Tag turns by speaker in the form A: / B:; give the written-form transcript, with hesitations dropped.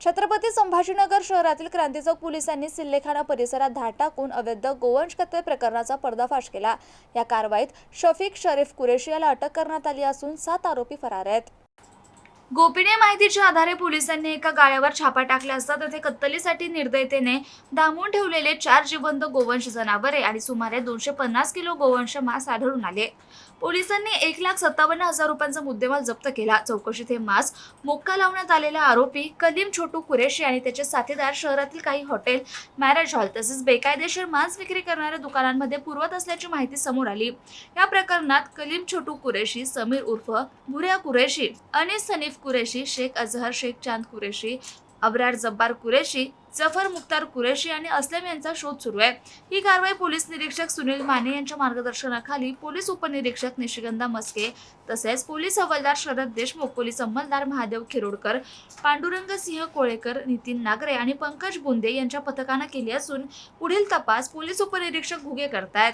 A: छत्रपती संभाजीनगर शहरातील क्रांती चौक पोलिसांनी सिल्लेखाना परिसरात धाड टाकून अवैध गोवंश कत्तल प्रकरणाचा पर्दाफाश केला। या कारवाईत शफीक शरीफ कुरेशी याला अटक करण्यात आली असून 7 आरोपी फरार आहेत। गोपनीय माहितीच्या आधारे पोलिसांनी एका गाळ्यावर छापा टाकला असता तेथे कत्तलीसाठी निर्दयतेने डांबून ठेवलेले 4 जिवंत गोवंश जनावरे आणि सुमारे 250 किलो गोवंश मांस आढळून आले। पोलिसांनी 1,57,000 रुपयांचा मुद्देमाल जप्त केला। चौकशीत हे मांस मोक्का लावण्यात आलेला आरोपी कलीम छोटू कुरेशी आणि त्याचे साथीदार शहरातील काही हॉटेल, मॅरेज हॉल तसेच बेकायदेशीर मांस विक्री करणाऱ्या दुकानांमध्ये पुरवत असल्याची माहिती समोर आली। या प्रकरणात कलीम छोटू कुरेशी, समीर उर्फ भुऱ्या कुरेशी, अनीस सनीफ कुरेशी, शेख अजहर शेख चांद कुरेशी, अब्रार जब्बार कुरेशी, जफर मुख्तार कुरेशी आणि असलम यांचा शोध सुरू आहे। ही कारवाई पोलीस निरीक्षक सुनील माने यांच्या मार्गदर्शनाखाली पोलीस उपनिरीक्षक निशिगंधा मस्के तसेच पोलीस हवालदार शरद देशमुख, पोलीस अंमलदार महादेव खिरोडकर, पांडुरंग सिंह कोळेकर, नितीन नागरे आणि पंकज बुंदे यांच्या पथकाने केली असून पुढील तपास पोलीस उपनिरीक्षक घुगे करतायत।